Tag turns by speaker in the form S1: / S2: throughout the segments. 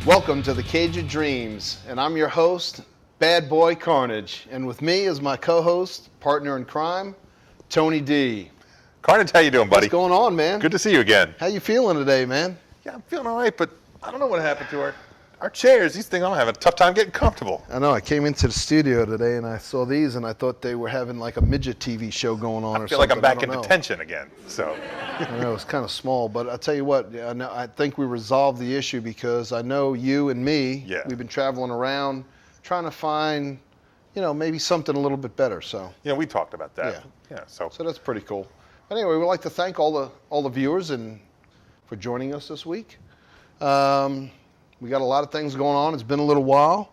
S1: Welcome to the Cage of Dreams, and I'm your host, Bad Boy Carnage. And with me is my co-host, partner in crime, Tony D.
S2: Carnage, how you doing, buddy?
S1: What's going on, man?
S2: Good to see you again.
S1: How you feeling today, man?
S2: Yeah, I'm feeling all right, but I don't know what happened to our chairs. These things, I'm having a tough time getting comfortable.
S1: I know, I came into the studio today and I saw these and I thought they were having like a midget TV show going on or something.
S2: I feel like I'm back in detention again, so.
S1: I know, it's kind of small, but I'll tell you what, I think we resolved the issue because I know you and me, we've been traveling around trying to find, maybe something a little bit better, so.
S2: Yeah, we talked about that.
S1: So that's pretty cool. But anyway, we'd like to thank all the viewers for joining us this week. We got a lot of things going on. It's been a little while,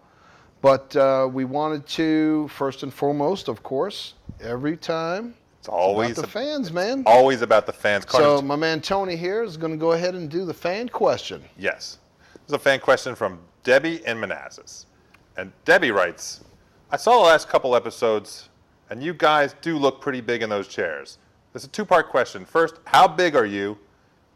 S1: but we wanted to, first and foremost, of course, every time,
S2: it's always
S1: about the fans, man.
S2: Always about the fans.
S1: So my man Tony here is going to go ahead and do the fan question.
S2: Yes. This is a fan question from Debbie in Manassas. And Debbie writes, I saw the last couple episodes, and you guys do look pretty big in those chairs. There's a two-part question. First, how big are you?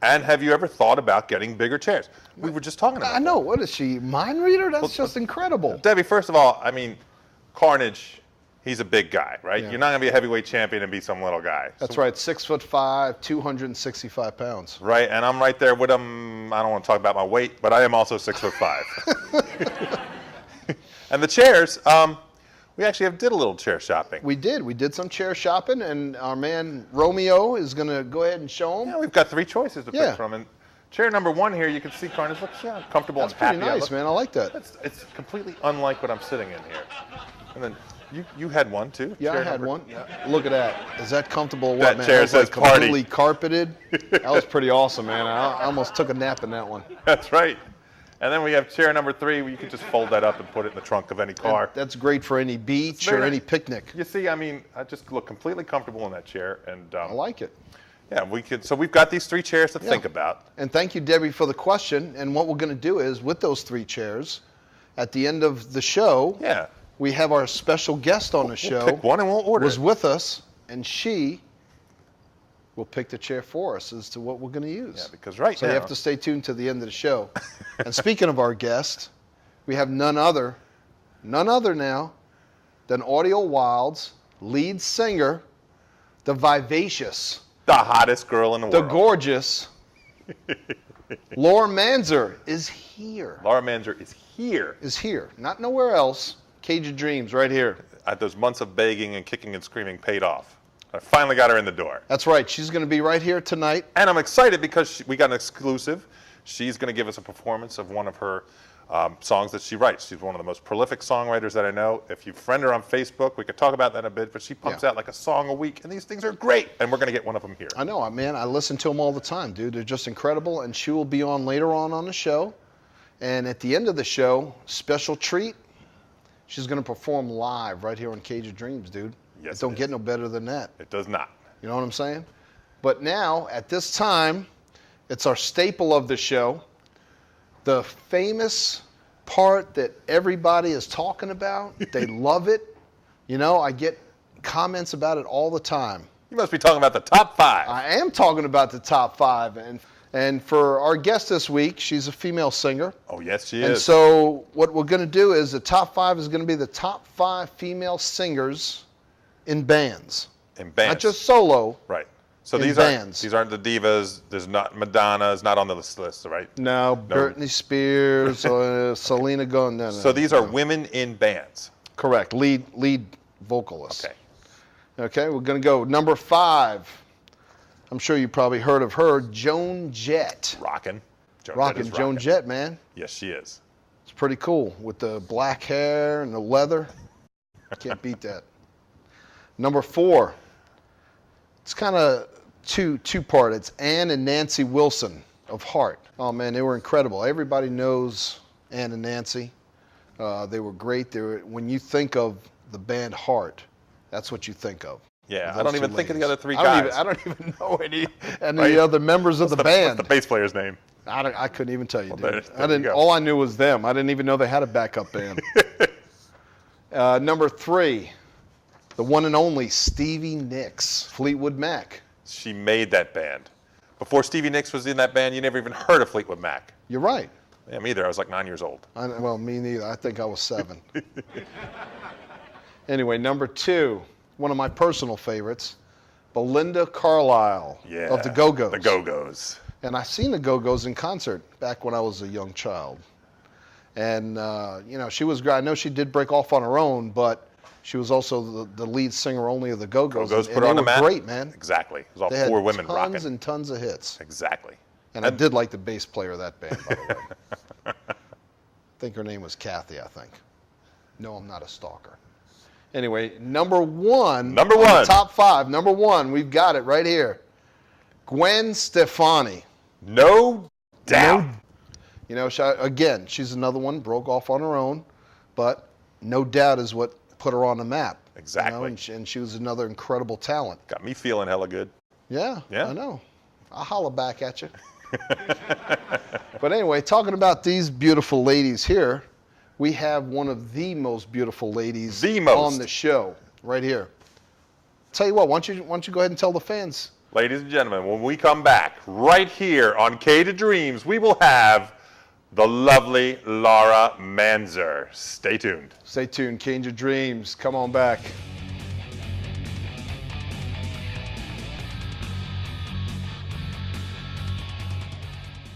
S2: And have you ever thought about getting bigger chairs? We were just talking about that.
S1: I know. What is she, mind reader? That's just incredible.
S2: Debbie, first of all, I mean, Carnage, he's a big guy, right?
S1: Yeah.
S2: You're not going to be a heavyweight champion and be some little guy.
S1: That's right. 6'5", 265 pounds.
S2: Right, and I'm right there with him. I don't want to talk about my weight, but I am also 6'5". And the chairs, we actually did a little chair shopping.
S1: We did. We did some chair shopping, and our man Romeo is going to go ahead and show them.
S2: Yeah, we've got 3 choices to pick from. And chair number 1 here, you can see Carnage looks comfortable and happy.
S1: That's pretty nice, man. I like that.
S2: It's completely unlike what I'm sitting in here. And then you had one too.
S1: Yeah, I had one. Yeah. Look at that. Is that comfortable? What,
S2: that
S1: man?
S2: chair
S1: That was
S2: says
S1: like
S2: party.
S1: Completely carpeted. That was pretty awesome, man. I almost took a nap in that one.
S2: That's right. And then we have chair number 3 where you can just fold that up and put it in the trunk of any car.
S1: And that's great for any beach or any picnic.
S2: You see, I mean, I just look completely comfortable in that chair, and
S1: I like it.
S2: Yeah, so we've got these 3 chairs to think about.
S1: And thank you, Debbie, for the question. And what we're going to do is, with those 3 chairs, at the end of the show, we have our special guest on the show.
S2: We'll pick one and we'll order.
S1: Was with us, and she will pick the chair for us as to what we're going to use.
S2: Yeah, because
S1: So you have to stay tuned to the end of the show. And speaking of our guest, we have none other now than Audiowild's lead singer, the vivacious,
S2: the hottest girl in the world,
S1: the gorgeous Laura+Manzer is here.
S2: Laura+Manzer is here.
S1: Is here. Not nowhere else. Cage of Dreams right here.
S2: Those months of begging and kicking and screaming paid off. I finally got her in the door.
S1: That's right. She's going to be right here tonight.
S2: And I'm excited because we got an exclusive. She's going to give us a performance of one of her songs that she writes. She's one of the most prolific songwriters that I know. If you friend her on Facebook, we could talk about that in a bit, but she pumps out like a song a week, and these things are great, and we're going to get one of them here.
S1: I know, man. I listen to them all the time, dude. They're just incredible, and she will be on later on the show. And at the end of the show, special treat, she's going to perform live right here on Cage of Dreams, dude.
S2: Yes,
S1: it don't get no better than that.
S2: It does not.
S1: You know what I'm saying? But now, at this time, it's our staple of the show, the famous part that everybody is talking about. They love it. I get comments about it all the time.
S2: You must be talking about the top 5.
S1: I am talking about the top 5. And for our guest this week, she's a female singer.
S2: Oh, yes, she is.
S1: And so what we're going to do is the top 5 is going to be the top 5 female singers in bands.
S2: In bands.
S1: Not just solo.
S2: Right. So these aren't the divas. There's not Madonna's not on the list, right?
S1: No, Britney Spears or Selena Gomez. No,
S2: so these are women in bands.
S1: Correct. Lead vocalists.
S2: Okay.
S1: Okay, we're going to go number 5. I'm sure you probably heard of her, Joan Jett.
S2: Rockin'.
S1: Joan Jett, man.
S2: Yes, she is.
S1: It's pretty cool with the black hair and the leather. Can't beat that. Number 4. It's kind of two-part. It's Ann and Nancy Wilson of Heart. Oh, man, they were incredible. Everybody knows Ann and Nancy. They were great. When you think of the band Heart, that's what you think of.
S2: Yeah, I don't even think of the other 3 guys.
S1: I don't even know any other members of the band.
S2: What's the bass player's name?
S1: I couldn't even tell you, dude.
S2: There
S1: all I knew was them. I didn't even know they had a backup band. Number 3, the one and only Stevie Nicks, Fleetwood Mac.
S2: She made that band. Before Stevie Nicks was in that band, you never even heard of Fleetwood Mac.
S1: You're right.
S2: Yeah, me either. I was like 9 years old.
S1: Well, me neither. I think I was 7. Anyway, number 2, one of my personal favorites, Belinda Carlisle
S2: Yeah.
S1: of the Go-Go's.
S2: The Go-Go's.
S1: And I've seen the Go-Go's in concert back when I was a young child. And, she was great. I know she did break off on her own, but she was also the lead singer only of the Go-Go's.
S2: Go-Go's
S1: and
S2: put her on the
S1: they were
S2: map.
S1: great, man.
S2: Exactly. It was all
S1: They
S2: 4
S1: had
S2: women rocking.
S1: tons and tons of hits.
S2: Exactly.
S1: And I did like the bass player of that band, by the way. I think her name was Kathy, I think. No, I'm not a stalker. Anyway, number 1.
S2: Number 1.
S1: On the top 5. Number 1. We've got it right here. Gwen Stefani.
S2: No doubt.
S1: She's another one, broke off on her own, but No Doubt is what put her on the map.
S2: Exactly.
S1: And she was another incredible talent.
S2: Got me feeling hella good.
S1: Yeah,
S2: Yeah.
S1: I know. I'll holler back at you. But anyway, talking about these beautiful ladies here, we have one of the most beautiful ladies on the show right here. Tell you what, why don't you go ahead and tell the fans.
S2: Ladies and gentlemen, when we come back, right here on Cage of Dreams, we will have the lovely Laura+Manzer. Stay tuned.
S1: Stay tuned, Cage of Dreams. Come on back.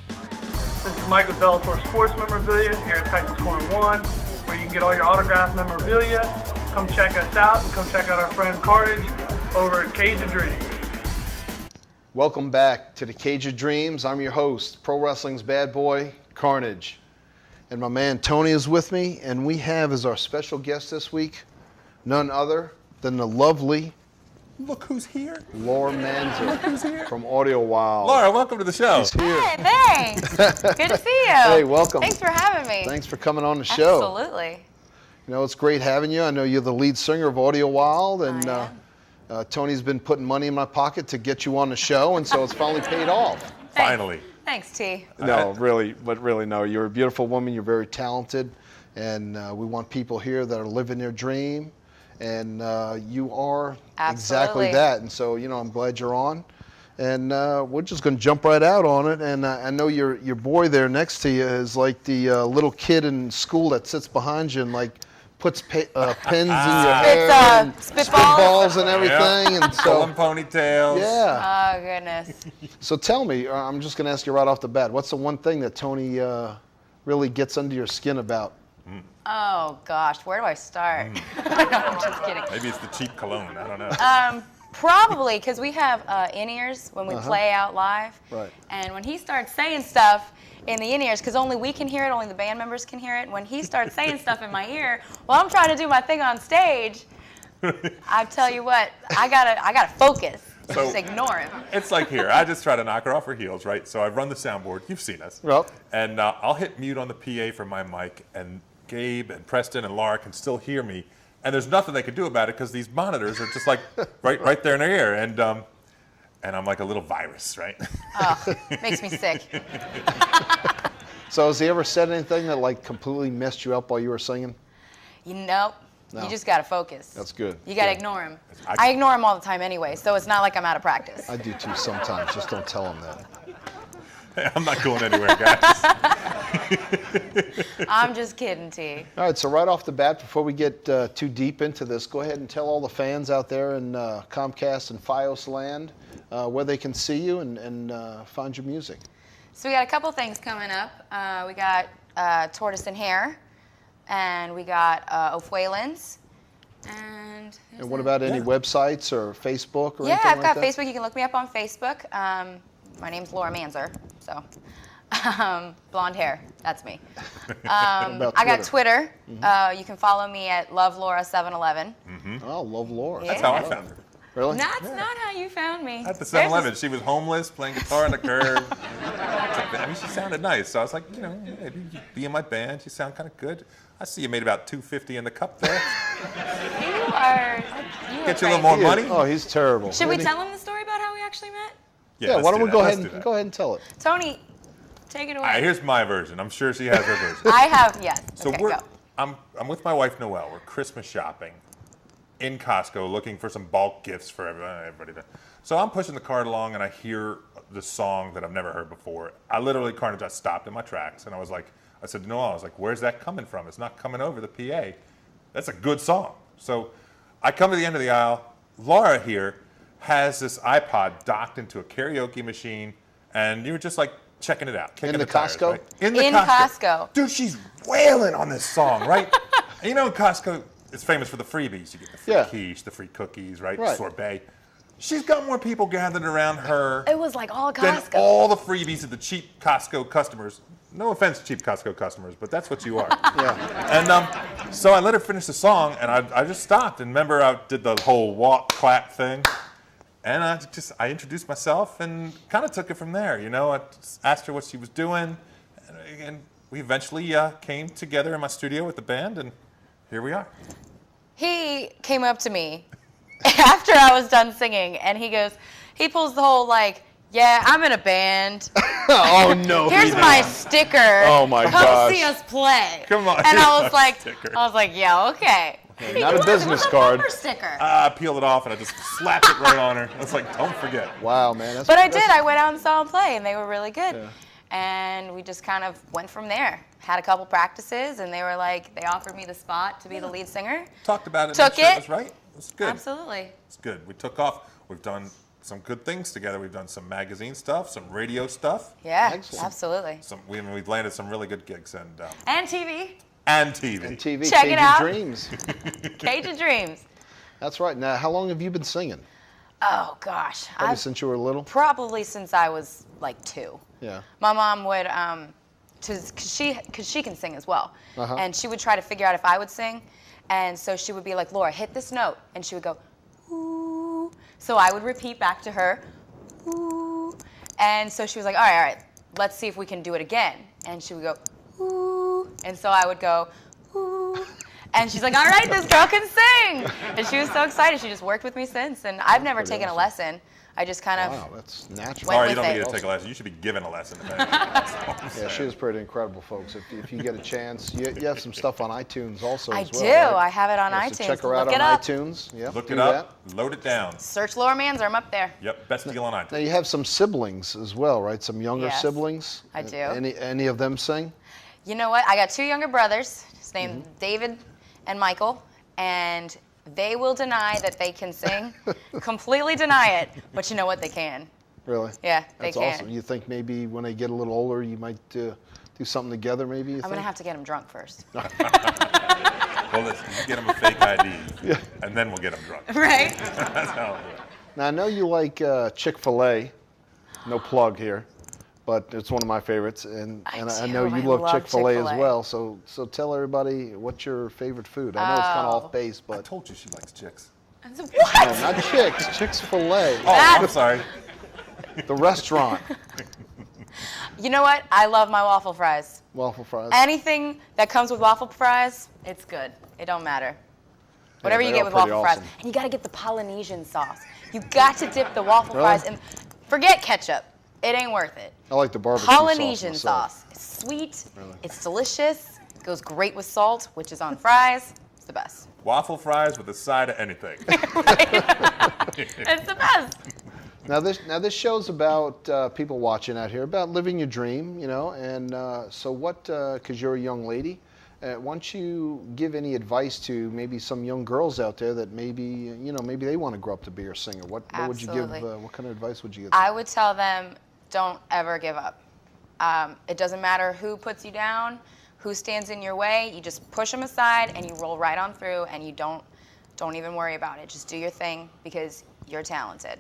S3: This is Michael Bellator Sports Memorabilia here at Titans Corner 1, where you can get all your autographed memorabilia. Come check us out and come check out our friend Carnage over at Cage of Dreams.
S1: Welcome back to the Cage of Dreams. I'm your host, Pro Wrestling's bad boy, Carnage. And my man Tony is with me, and we have as our special guest this week none other than the lovely
S2: Look who's here.
S1: Laura+Manzer from Audiowild.
S2: Laura, welcome to the show.
S1: She's here.
S4: Hey, thanks. Good to see you.
S1: Hey, welcome.
S4: Thanks for having me.
S1: Thanks for coming on the show.
S4: Absolutely.
S1: It's great having you. I know you're the lead singer of Audiowild, and
S4: I am.
S1: Tony's been putting money in my pocket to get you on the show, and so it's finally paid off.
S2: Finally.
S4: Thanks, T.
S1: No, really, no. You're a beautiful woman. You're very talented, and we want people here that are living their dream, and you are exactly
S4: Absolutely.
S1: that. And so, I'm glad you're on, and we're just going to jump right out on it. And I know your boy there next to you is like the little kid in school that sits behind you and like puts pins in your hair and spitballs and everything. And so,
S2: Pulling ponytails.
S1: yeah.
S4: Oh, goodness.
S1: So tell me, I'm just going to ask you right off the bat, what's the one thing that Tony really gets under your skin about?
S4: Oh, gosh. Where do I start? No, I'm just kidding.
S2: Maybe it's the cheap cologne. I don't know.
S4: Probably because we have in-ears when we play out live.
S1: Right.
S4: And when he starts saying stuff in the in-ears, because only we can hear it, only the band members can hear it, when he starts saying stuff in my ear while I'm trying to do my thing on stage, I tell you what, I gotta focus.
S2: So-
S4: Just ignore him.
S2: It's like here. I just try to knock her off her heels, right? So I run the soundboard. You've seen us.
S1: Yep.
S2: And I'll hit mute on the PA for my mic, and Gabe and Preston and Laura can still hear me. And there's nothing they can do about it because these monitors are just like right there in their ear. And I'm like a little virus, right?
S4: Oh, makes me sick.
S1: So has he ever said anything that like completely messed you up while you were singing?
S4: No. You just gotta focus.
S1: That's good.
S4: You gotta
S1: Good.
S4: ignore him. I ignore him all the time anyway, so it's not like I'm out of practice.
S1: I do too sometimes. Just don't tell him that.
S2: I'm not going anywhere, guys.
S4: I'm just kidding, T.
S1: All right, so right off the bat, before we get too deep into this, go ahead and tell all the fans out there in Comcast and Fios land where they can see you and find your music.
S4: So we got a couple things coming up. We got Tortoise and Hare, and we got O'Fuelens. And
S1: what about any websites or Facebook or
S4: yeah,
S1: anything
S4: I've
S1: like
S4: got
S1: that?
S4: Facebook. You can look me up on Facebook. My name's Laura+Manzer, so blonde hair. That's me.
S1: about
S4: I got
S1: Twitter?
S4: Twitter. You can follow me at LoveLaura711.
S1: Oh, love Laura.
S4: Yeah.
S2: That's how I found her.
S1: Really?
S4: That's not how you found me.
S2: At the
S4: There's
S2: 7-Eleven, she was homeless, playing guitar on the curb. I mean, she sounded nice, so I was like, maybe you be in my band. You sound kind of good. I see you made about $2.50 in the cup there.
S4: You are
S2: Get you a little
S4: crazy.
S2: more
S1: He is-
S2: money.
S1: Oh, he's terrible.
S4: Should we
S1: Isn't he?
S4: tell him the story about how we actually met?
S1: Yeah,
S2: let's
S1: why don't
S2: do
S1: we
S2: that.
S1: go
S2: Let's
S1: ahead
S2: do
S1: and
S2: that.
S1: tell it?
S4: Tony, take it away.
S2: All right, here's my version. I'm sure she has her version.
S4: I have, yes.
S2: So
S4: Okay,
S2: we're,
S4: go.
S2: I'm with my wife Noelle. We're Christmas shopping in Costco, looking for some bulk gifts for everybody. So I'm pushing the cart along, and I hear this song that I've never heard before. I literally, Carnage, I stopped in my tracks and I said, Noel, I was like, where's that coming from? It's not coming over the PA. That's a good song. So I come to the end of the aisle. Laura here has this iPod docked into a karaoke machine, and you were just like checking it out.
S1: In the
S2: tires,
S1: Costco?
S2: right? In
S4: Costco.
S2: Dude, she's wailing on this song, right? And you know, Costco is famous for the freebies. You get the free quiche, the free cookies, right? Sorbet. She's got more people gathered around her.
S4: It was like all
S2: than
S4: Costco.
S2: all the freebies of the cheap Costco customers. No offense, cheap Costco customers, but that's what you are. And so I let her finish the song, and I just stopped. And remember, I did the whole walk, clap thing. And I introduced myself and kind of took it from there. You know, I just asked her what she was doing. And we eventually came together in my studio with the band, and here we are.
S4: He came up to me after I was done singing, and he pulls the whole like, yeah, I'm in a band.
S1: Oh, no.
S4: Here's my sticker.
S1: Oh, my
S4: Come
S1: gosh.
S4: see us play.
S2: Come on,
S4: And I
S2: here's
S4: was
S2: my
S4: like, yeah, okay.
S1: Not a business card.
S4: Bumper sticker.
S2: I peeled it off, and I just slapped it right on her. I was like, don't forget.
S1: Wow, man.
S4: But I did. I went out and saw them play, and they were really good. Yeah. And we just kind of went from there. Had a couple practices, and they were like, they offered me the spot to be the lead singer.
S2: Talked about it.
S4: Took
S2: sure
S4: it.
S2: It was right. It was good.
S4: Absolutely.
S2: It's good. We took off. We've done some good things together. We've done some magazine stuff, some radio stuff.
S4: Yeah,
S1: Excellent.
S4: absolutely.
S2: We've landed some really good gigs and
S4: TV.
S2: And TV.
S1: And TV.
S4: Check
S1: Cage
S4: it out.
S1: Dreams.
S4: Cage+of+Dreams.
S1: That's right. Now, how long have you been singing?
S4: Oh, gosh.
S1: Probably since you were little?
S4: Probably since I was like 2.
S1: Yeah.
S4: My mom would, cause she can sing as well.
S1: Uh-huh.
S4: And she would try to figure out if I would sing. And so she would be like, Laura, hit this note. And she would go, ooh. So I would repeat back to her, ooh. And so she was like, all right, let's see if we can do it again. And she would go, ooh. And so I would go, ooh. And she's like, all right, this girl can sing. And she was so excited. She just worked with me since. And I've never taken a lesson. I just kind of.
S1: Wow, that's natural.
S4: Went
S2: All right,
S4: with
S2: you don't
S4: it.
S2: need to take a lesson. You should be given a lesson. If anything.
S1: Yeah, she was pretty incredible, folks. If you get a chance, you have some stuff on iTunes also
S4: I
S1: as well,
S4: do.
S1: right?
S4: I have it on
S1: Yeah,
S4: iTunes.
S1: so check her out
S4: Look
S1: on
S4: it up.
S1: iTunes. Yep,
S2: Look
S1: do
S2: it up.
S1: that.
S2: Load it down.
S4: Search Laura+Manzer. I'm up there.
S2: Yep. Best deal on
S1: Now,
S2: iTunes.
S1: you have some siblings as well, right? Some younger
S4: Yes,
S1: siblings?
S4: I do.
S1: Any of them sing?
S4: You know what? I got 2 younger brothers. His name David and Michael, and they will deny that they can sing. Completely deny it. But you know what? They can.
S1: Really?
S4: Yeah, they
S1: That's
S4: can.
S1: awesome. You think maybe when they get a little older, you might do something together, maybe?
S4: I'm going to have to get them drunk first.
S2: Well, listen, you get them a fake ID, and then we'll get them drunk.
S4: Right?
S2: That's how it works.
S1: Now, I know you like Chick-fil-A. No plug here, but it's one of my favorites. And I know
S4: do.
S1: you
S4: I
S1: love
S4: love
S1: Chick-fil-A as
S4: Chick-fil-A.
S1: well. So tell everybody what's your favorite food. I know it's kind of off base,
S2: I
S1: but
S2: told you she likes chicks.
S4: What?
S1: no, not chicks. Chick-fil-A.
S2: Oh, I'm sorry.
S1: The restaurant.
S4: You know what? I love my waffle fries.
S1: Waffle fries.
S4: Anything that comes with waffle fries, it's good. It don't matter. Whatever you
S1: they
S4: get
S1: are
S4: with
S1: pretty
S4: waffle fries.
S1: awesome.
S4: And you got to get the Polynesian sauce. You got to dip the waffle
S1: Really?
S4: fries in. Forget ketchup. It ain't worth it.
S1: I like the barbecue
S4: Polynesian
S1: sauce.
S4: sauce. It's sweet.
S1: Really?
S4: It's delicious. It goes great with salt, which is on fries. It's the best.
S2: Waffle fries with a side of anything.
S4: It's the best.
S1: Now this show's about people watching out here, about living your dream, you know. And so what? Because you're a young lady, why don't you give any advice to maybe some young girls out there that maybe maybe they want to grow up to be a singer? What would you give?
S4: Absolutely.
S1: What kind of advice would you give them?
S4: I would tell them, don't ever give up. It doesn't matter who puts you down, who stands in your way. You just push them aside and you roll right on through, and you don't even worry about it. Just do your thing because you're talented,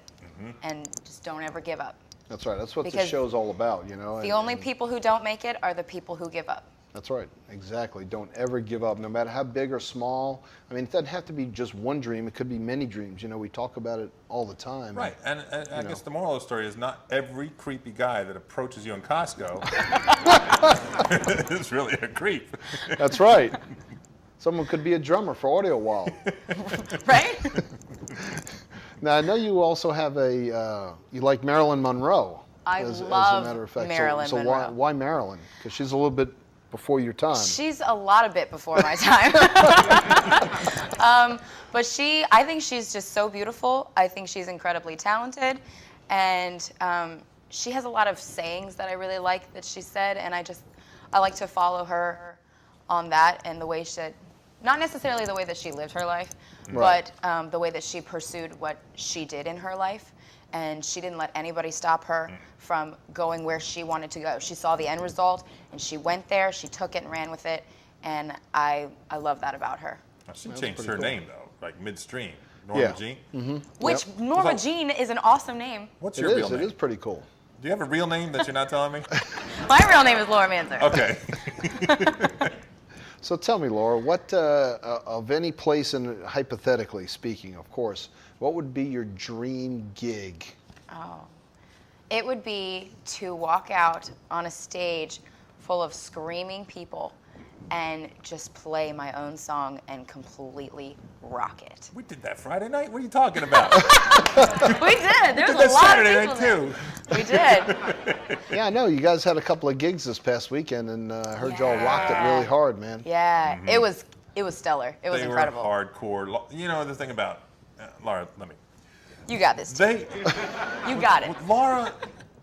S4: and just don't ever give up.
S1: That's right. That's what the
S4: Because
S1: show's all about, you know.
S4: The only people who don't make it are the people who give up.
S1: That's right. Exactly. Don't ever give up, no matter how big or small. I mean, it doesn't have to be just one dream. It could be many dreams. You know, we talk about it all the time.
S2: Right, and I guess the moral of the story is not every creepy guy that approaches you in Costco is really a creep.
S1: That's right. Someone could be a drummer for Audiowild.
S4: Right?
S1: Now, I know you also have you like Marilyn Monroe.
S4: I
S1: as
S4: love
S1: a matter of fact.
S4: Marilyn
S1: so
S4: Monroe.
S1: why Marilyn? Because she's a little bit before your time.
S4: She's a lot of bit before my time. But I think she's just so beautiful. I think she's incredibly talented. And she has a lot of sayings that I really like that she said, and I like to follow her on that and the way not necessarily the way that she lived her life,
S1: Right.
S4: but the way that she pursued what she did in her life. And she didn't let anybody stop her from going where she wanted to go. She saw the end result, and she went there, she took it and ran with it, and I love that about her.
S2: She changed her name, though, like midstream.
S1: Yeah.
S2: Norma Jean.
S4: Which Norma Jean is an awesome name.
S2: What's
S1: It
S2: your real
S1: is.
S2: name?
S1: It is pretty cool.
S2: Do you have a real name that you're not telling me?
S4: My real name is Laura+Manzer.
S2: Okay.
S1: So tell me, Laura, what of any place, and hypothetically speaking, of course, what would be your dream gig?
S4: Oh, it would be to walk out on a stage full of screaming people and just play my own song and completely rock it.
S2: We did that Friday night. What are you talking about?
S4: We did. There's
S2: That's
S4: a lot
S2: Saturday
S4: of people
S2: night
S4: there.
S2: too.
S4: We did.
S1: Yeah, I know. You guys had a couple of gigs this past weekend, and I heard y'all rocked it really hard, man.
S4: Yeah, it was stellar. It was
S2: They
S4: incredible.
S2: were hardcore. You know the thing about Laura. Let me.
S4: You got this.
S2: They.
S4: You got it.
S2: Laura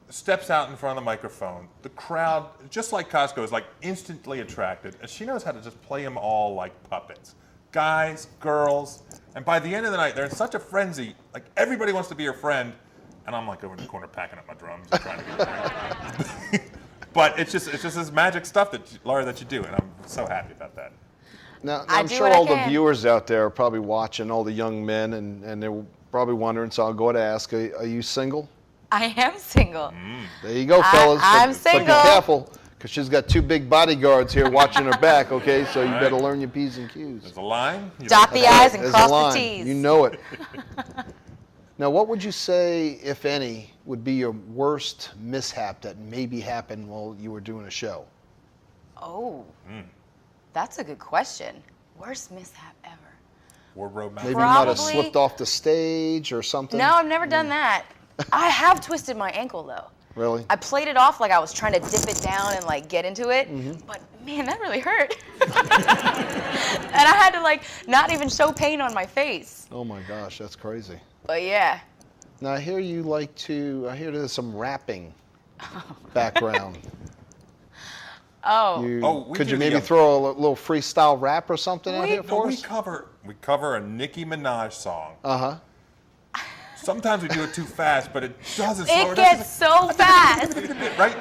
S2: steps out in front of the microphone. The crowd, just like Costco, is like instantly attracted, and she knows how to just play them all like puppets. Guys, girls, and by the end of the night, they're in such a frenzy. Like everybody wants to be her friend, and I'm like over in the corner packing up my drums and trying to get a drink. But it's just this magic stuff Laura, that you do, and I'm so happy about that.
S1: Now
S4: I
S1: I'm
S4: do
S1: sure
S4: what I
S1: all the
S4: can.
S1: viewers out there are probably watching, all the young men, and they're probably wondering, so I'll go ahead and ask, are you single?
S4: I am single.
S1: There you go, fellas.
S4: I'm
S1: But
S4: single.
S1: be careful, because she's got two big bodyguards here watching her back, okay? So you better learn your P's and Q's.
S2: There's a line. You
S4: Dot the I's and
S1: There's
S4: cross
S1: a line.
S4: the T's.
S1: You know it. Now, what would you say, if any, would be your worst mishap that maybe happened while you were doing a show?
S4: Oh, that's a good question. Worst mishap ever.
S2: Wardrobe
S1: Maybe you
S2: malfunction.
S1: might have
S4: Probably-
S1: slipped off the stage or something?
S4: No, I've never done that. I have twisted my ankle though.
S1: Really?
S4: I played it off like I was trying to dip it down and like get into it, but man, that really hurt. And I had to like not even show pain on my face.
S1: Oh my gosh, that's crazy.
S4: But yeah.
S1: Now, I hear I hear there's some rapping background.
S4: Oh.
S2: We
S1: Could
S2: do
S1: you
S2: the,
S1: maybe throw a little freestyle rap or something out here
S2: No,
S1: for
S2: we
S1: us?
S2: cover a Nicki Minaj song.
S1: Uh-huh.
S2: Sometimes we do it too fast, but it doesn't.
S4: It gets so fast.
S2: right.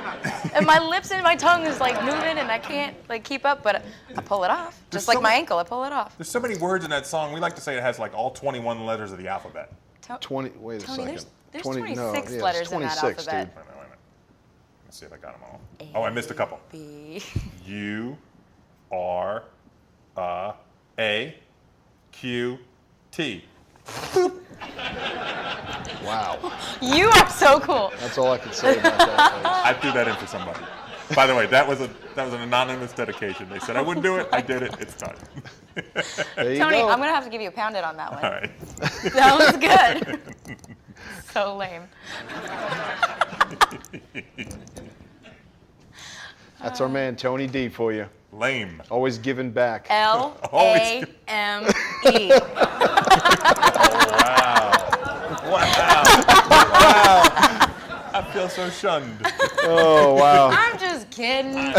S4: And my lips and my tongue is like moving and I can't like keep up, but I pull it off. Just like my ankle, I pull it off.
S2: There's so many words in that song. We like to say it has like all 21 letters of the alphabet.
S1: 20. Wait a
S4: Tony,
S1: second.
S4: there's
S1: 26
S4: 26 letters in that
S1: 26,
S4: alphabet.
S1: dude.
S2: Wait a minute. Let's see if I got them all. Oh, I missed a couple.
S4: B.
S2: U, R, A, Q, T.
S1: Wow.
S4: You are so cool.
S1: That's all I can say about that.
S2: I threw that in for somebody. By the way, that was an anonymous dedication. They said I wouldn't do it. I did it. It's done.
S1: There you
S4: Tony,
S1: go.
S4: I'm gonna have to give you a pounded on that one.
S2: All right.
S4: That was good. So lame.
S1: That's our man, Tony D, for you.
S2: Lame.
S1: Always giving back.
S4: L-A-M-E.
S2: Wow. I feel so shunned.
S1: Oh, wow.
S4: I'm just kidding.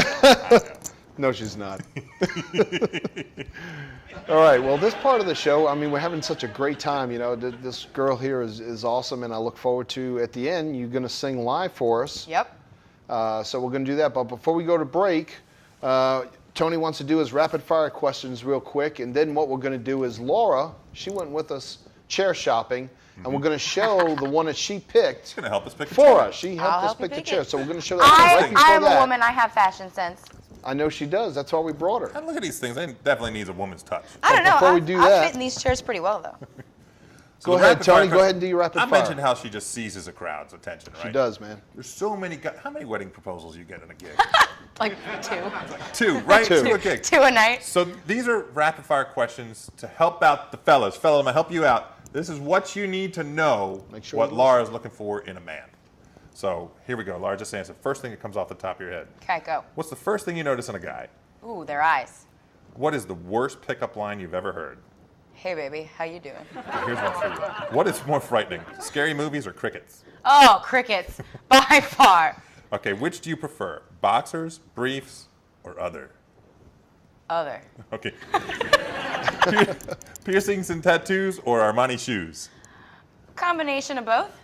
S1: No, she's not. All right, well, this part of the show, I mean, we're having such a great time. You know, this girl here is awesome, and I look forward to, at the end, you're going to sing live for us.
S4: Yep.
S1: So we're going to do that. But before we go to break, Tony wants to do his rapid fire questions real quick. And then what we're going to do is Laura, she went with us chair shopping, and we're going to show the one that she picked
S2: It's going to help us pick a
S1: for
S2: chair.
S1: us. She helped
S4: I'll
S1: us
S4: help you
S1: pick the
S4: pick
S1: chair.
S4: it.
S1: So we're going to show that right before
S4: I am
S1: that.
S4: a woman. I have fashion sense.
S1: I know she does. That's why we brought her.
S2: And look at these things. They definitely needs a woman's touch.
S4: I don't know.
S1: before we do
S4: I
S1: that-
S4: fit in these chairs pretty well, though.
S2: So
S1: Go
S2: the
S1: ahead,
S2: rapid fire
S1: Tony. Go
S2: question-
S1: ahead and do your rapid
S2: I
S1: fire.
S2: mentioned how she just seizes a crowd's attention, right?
S1: She does, man.
S2: There's so many. How many wedding proposals you get in a gig?
S4: Like two.
S2: Two, right?
S1: Two.
S2: Two a gig.
S4: Two a night.
S2: So these are rapid fire questions to help out the fellas. Fellas, I'm gonna help you out. This is what you need to know
S1: Make sure
S2: what
S1: you
S2: Laura's looking for in a man. So here we go. Laura, just answer. First thing that comes off the top of your head.
S4: Okay, go.
S2: What's the first thing you notice in a guy?
S4: Ooh, their eyes.
S2: What is the worst pickup line you've ever heard?
S4: Hey, baby, how you doing?
S2: Here's one for you. What is more frightening, scary movies or crickets?
S4: Oh, crickets, by far.
S2: Okay, which do you prefer, boxers, briefs, or other?
S4: Other.
S2: Okay. Piercings and tattoos or Armani shoes?
S4: Combination of both.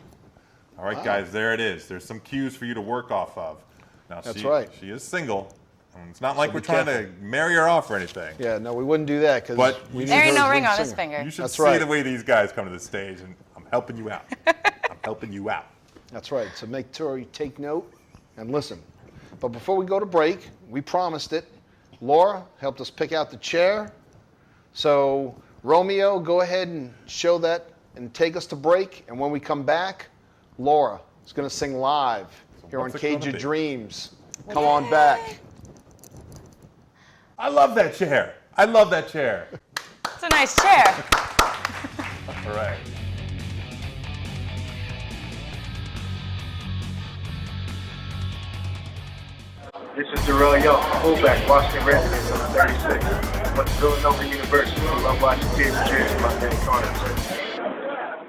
S2: All right, guys, there it is. There's some cues for you to work off of. Now,
S1: That's
S2: she,
S1: right.
S2: She is single. And it's not like
S1: So
S2: we're
S1: be
S2: trying
S1: careful.
S2: to marry her off or anything.
S1: Yeah, no, we wouldn't do that because
S2: But
S1: we
S4: There
S1: need
S4: ain't
S1: her
S4: no
S1: as
S4: ring
S1: lead
S4: on his
S1: singer.
S4: finger.
S2: You should
S1: That's
S2: see
S1: right.
S2: the way these guys come to the stage, and I'm helping you out. I'm helping you out.
S1: That's right. So make sure you take note and listen. But before we go to break, we promised it. Laura helped us pick out the chair. So Romeo, go ahead and show that and take us to break. And when we come back, Laura is going to sing live here on
S2: what's it
S1: Cage
S2: gonna
S1: of
S2: be?
S1: Dreams. Come on back.
S2: I love that chair. I love that chair.
S4: It's a nice chair.
S2: All right.
S5: This is Darrell Young, fullback, Washington Redskins on the 36. Went to Villanova University. Love watching Cage+of+Dreams+Laura+Manzer.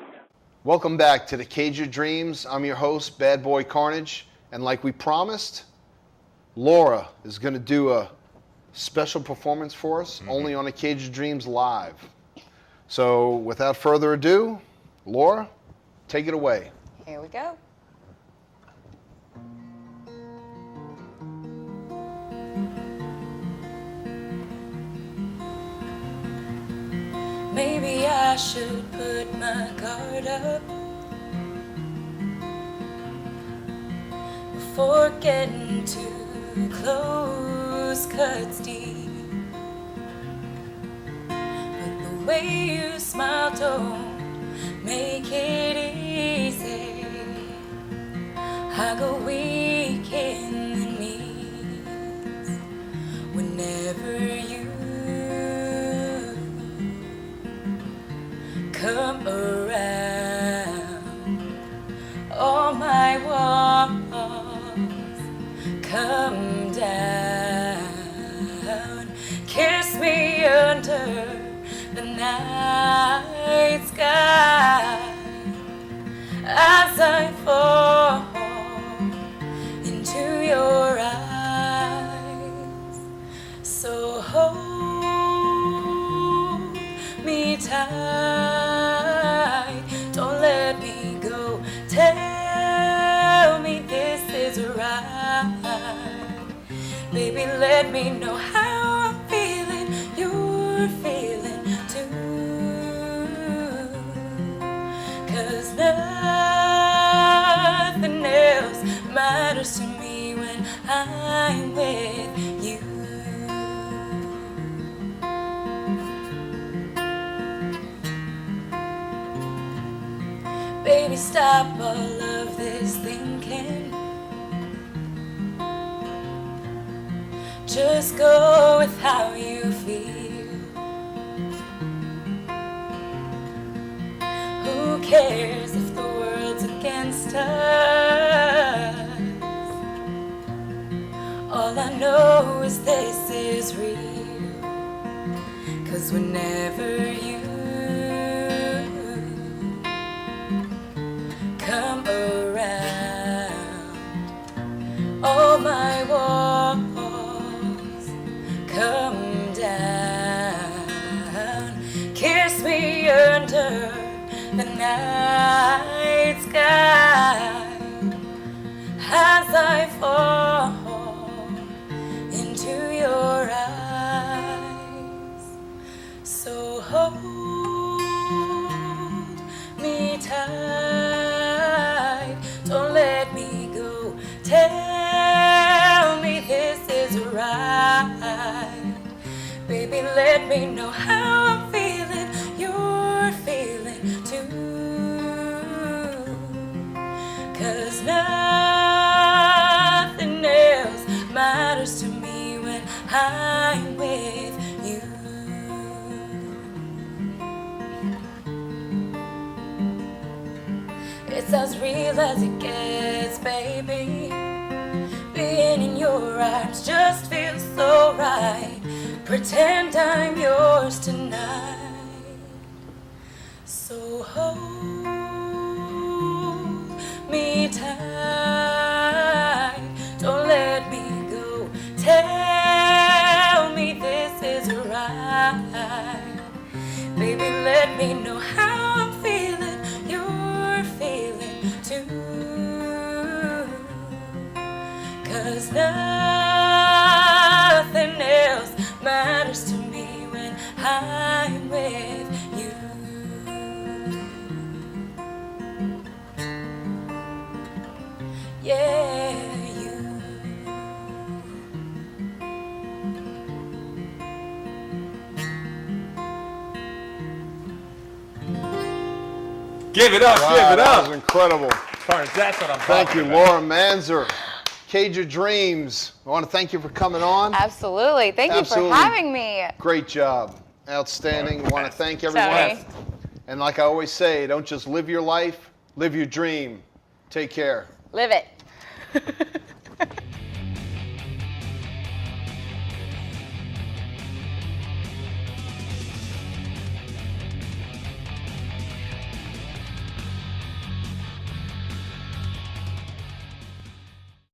S1: Welcome back to the Cage of Dreams. I'm your host, Bad Boy Carnage. And like we promised, Laura is going to do a special performance for us, only on a Cage of Dreams Live. So without further ado, Laura, take it away.
S4: Here we go. Maybe I should put my guard up before getting too close, cuts deep. But the way you smile don't make it easy. I go weak in the knees whenever you come around. All my walls come down. Kiss me under the night sky as I fall into your eyes. So hold me tight, don't let me go. Tell me this is right. Baby, let me know how I'm feeling. You're feeling too. 'Cause nothing else matters to me when I'm with you. Baby, stop all of this thinking. Just go with how you feel. Who cares if the world's against us? All I know is this is real. 'Cause whenever you come around, all my walls come down. Kiss me under the night sky as I fall into your eyes. So hold me tight, don't let me go. Tell me this is right. Baby, let me know how I'm feeling. You're feeling too. 'Cause nothing else matters to me when I'm with you. It's as real as it gets, baby. Being in your arms just feels so right. Pretend I'm yours tonight. Baby, let me know how I'm feeling. You're feeling too. 'Cause nothing else matters to me when I'm with you. Yeah, you.
S2: Give it up,
S1: Wow,
S2: give it
S1: that
S2: up.
S1: was incredible.
S2: Carnage, that's what I'm
S1: Thank
S2: talking
S1: you,
S2: about.
S1: Laura Manzer. Cage of Dreams. I want to thank you for coming on.
S4: Absolutely. Thank
S1: Absolutely.
S4: you for having me.
S1: Great job. Outstanding. I want to thank everyone.
S4: Tony.
S1: And like I always say, don't just live your life, live your dream. Take care.
S4: Live it.